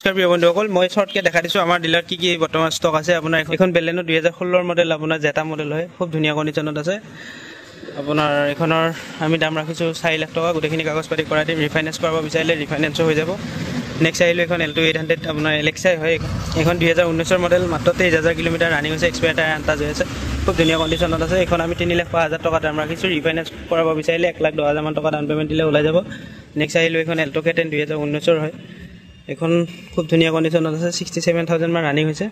প্ৰিয় বন্ধুসকল মই শৰ্টকে দেখা দিছো আমাৰ ডিলাৰ কি বৰ্তমান ষ্টক আছে আপোনাৰ এখন বেলেনো 2016 মডেল আপোনাৰ জেটা মডেল হয় খুব ধুনীয়া কণ্ডিচনত আছে আপোনাৰ এখনৰ আমি দাম ৰাখিছো 4 লাখ টকা গোটেইখিনি কাগজ পাতি কৰাই দিম ৰিফাইনেন্স কৰাব বিচাৰিলে ৰিফাইনেন্সও হৈ যাব নেক্সট আহিলো এখন L2 800 আপোনাৰ এলেক্সাই হয় এখন 2019 ৰ মডেল মাত্ৰ 23000 কিলোমিটাৰ ৰানিং হৈছে এক্সপায়াৰ টায়াৰ আনটাজ হৈ আছে খুব ধুনীয়া কণ্ডিচনত আছে এখন আমি 3,05,000 টকা দাম ৰাখিছো ৰিফাইনেন্স কৰাব বিচাৰিলে 1,10,000 মান টকা ডাউন পেমেন্ট দিলে ওলাই যাব নেক্সট আহিলো এখন Alto K10 2019 ৰ হয় এখন খুব ধুনীয়া কণ্ডিচনত আছে 67000 মান ৰানিং হৈছে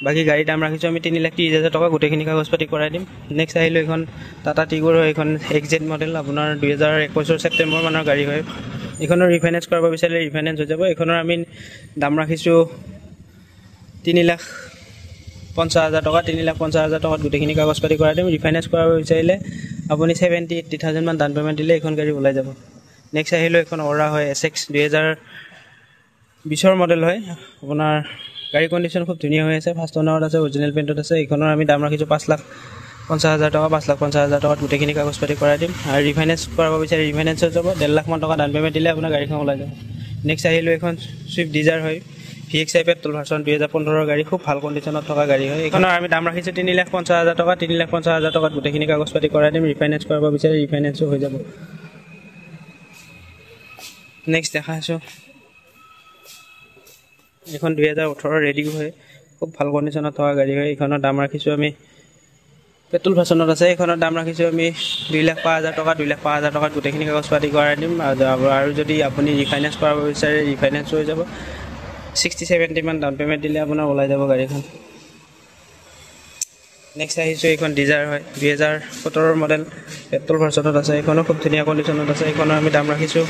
বাকি গাড়ী দাম ৰাখিছো আমি 3,30,000 টকা গোটেইখিনি কাগজ পাতি কৰাই দিম নেক্সট আহিলো এখন টাটা টিগৰ হয় এখন XZ মডেল আপোনাৰ 2021 ছেপ্টেম্বৰ মানৰ গাড়ী হয় এখনৰ ৰিফাইনেন্স কৰাব বিচাৰিলে ৰিফাইনেন্স হৈ যাব এখনৰ আমি দাম ৰাখিছো 3,50,000 টকা 3,50,000 টকা গোটেইখিনি কাগজ পাতি কৰাই দিম ৰিফাইনেন্স কৰাব বিচাৰিলে আপুনি 70,000 মান ডাউন পেমেন্ট দিলে এখন গাড়ী ওলাই যাব নেক্সট আহিলো এখন অৰা হয় SX 2020 মডেল হয় আপোনাৰ গাড়ী কণ্ডিচন খুব ধুনীয়া হৈ আছে ফাৰ্ষ্ট ওনাৰত আছে অৰিজিনাল পেইণ্টত আছে এখনৰ আমি দাম ৰাখিছো 5,50,000 টকা 5,50,000 টকা গোটেইখিনি কাগজ পাতি কৰাই দিম আৰু ৰিফাইনেন্স কৰাব বিচাৰি ৰিফাইনেন্স হৈ যাব 1.5 লাখ মান টকা ডাউন পেমেন্ট দিলে আপোনাৰ গাড়ীখন ওলাই যাব নেক্সট আহিলো এখন সুইফট ডিজাৰ হয় VXI পেট্ৰল ভাৰ্চন 2015 ৰ গাড়ী খুব ভাল কণ্ডিচনত থকা গাড়ী হয় এখনৰ আমি দাম ৰাখিছো 3,50,000 টকা 3,50,000 টকা গোটেইখিনি কাগজ পাতি কৰাই দিম ৰিফাইনেন্স কৰাব বিচাৰি ৰিফাইনেন্সও হৈ যাব নেক্সট দেখাছো এখন 2018 ৰেডি হয় খুব ভাল কণ্ডিচনত থকা গাড়ী হয় এখনৰ দাম ৰাখিছো আমি পেট্ৰল ভাৰ্চনত আছে এখনৰ দাম ৰাখিছো আমি 2,05,000 টকা 2,05,000 টকা গোটেইখিনি কাগজ পাতি কৰাই দিম আৰু যদি আপুনি ৰিফাইনেন্স কৰাব বিচাৰে ৰিফাইনেন্স হৈ যাব 60-70 মান ডাউন পেমেন্ট দিলে আপোনাৰ ওলাই যাব গাড়ীখন নেক্সট আহিছো এখন ডিজাৰ হয় 2017 ৰ মডেল পেট্ৰল ভাৰ্চনত আছে এখনো খুব ধুনীয়া কণ্ডিচনত আছে এখনৰ আমি দাম ৰাখিছো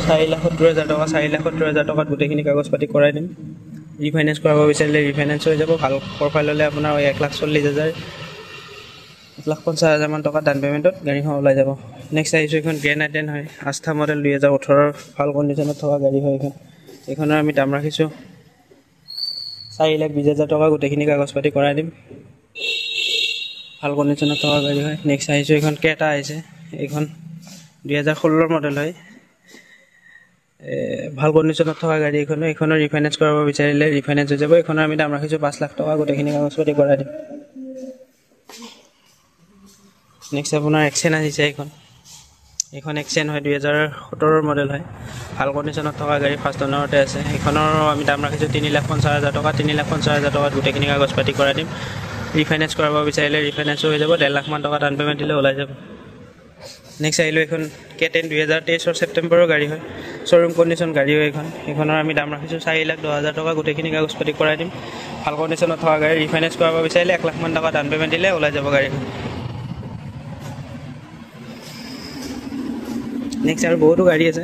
4,70,000 টকা 4,70,000 টকা গোটেইখিনি কাগজ পাতি কৰাই দিম ৰিফাইনেন্স কৰাব বিচাৰিলে ৰিফাইনেন্স হৈ যাব ভাল প্ৰফাইল হলে আপোনাৰ 1,40,000 1,50,000 মান টকা ডাউন পেমেন্টত গাড়ীখন ওলাই যাব নেক্সট আহিছো এখন গ্ৰেণ্ড আইটেন হয় আস্থা মডেল 2018 ৰ ভাল কণ্ডিচনত থকা গাড়ী হয় এখনৰ আমি দাম ৰাখিছো 4,20,000 টকা গোটেইখিনি কাগজ পাতি কৰাই দিম ভাল কণ্ডিচনত থকা গাড়ী হয় নেক্সট আহিছো এখন কেটা আহিছে এখন 2016 ৰ মডেল হয় ভাল কণ্ডিচনত থকা গাড়ী এখনৰ ৰিফাইনেন্স কৰাব বিচাৰিলে ৰিফাইনেন্স হৈ যাব এখনৰ আমি দাম ৰাখিছো 5 লাখ টকা গোটেইখিনি কাগজ পাতি কৰাই দিম নেক্সট আপোনাৰ এক্সেন আহিছে এখন এক্সেন হয় 2017 ৰ মডেল হয় ভাল কণ্ডিচনত থকা গাড়ী ফাৰ্ষ্ট ওনাৰতে আছে এখনৰ আমি দাম ৰাখিছো 3,50,000 টকা 3,50,000 টকা গোটেইখিনি কাগজ পাতি কৰাই দিম ৰিফাইনেন্স কৰাব বিচাৰিলে ৰিফাইনেন্স হৈ যাব 1.5 লাখ মান টকা ডাউন পেমেন্ট দিলে ওলাই যাব নেক্সট আহিলো এখন K10 2023 ৰ ছেপ্টেম্বৰৰ গাড়ী হয় শ্বৰুম কণ্ডিচন গাড়ী হয় এখনৰ আমি দাম ৰাখিছো 4,10,000 টকা গোটেইখিনি কাগজ পাতি কৰাই দিম ভাল কণ্ডিচনত থকা গাড়ী ৰিফাইনেন্স কৰাব বিচাৰিলে 1 লাখ মান টকা ডাউন পেমেন্ট দিলে ওলাই যাব গাড়ীখন নেক্সট আৰু বহুতো গাড়ী আছে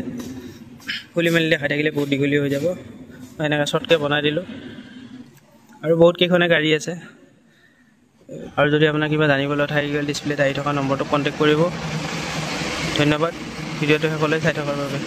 খুলি মেলি দেখাই থাকিলে বহুত দীঘলী হৈ যাব এনেকৈ শৰ্টকে বনাই দিলোঁ আৰু বহুত কেইখনে গাড়ী আছে আৰু যদি আপোনাৰ কিবা জানিবলৈ থাকিলে ডিসপ্লেত আহি থকা নম্বৰটো কন্টাক্ট কৰিব ধন্যবাদ ভিডিঅ'টো সকলোৱে চাই থকাৰ বাবে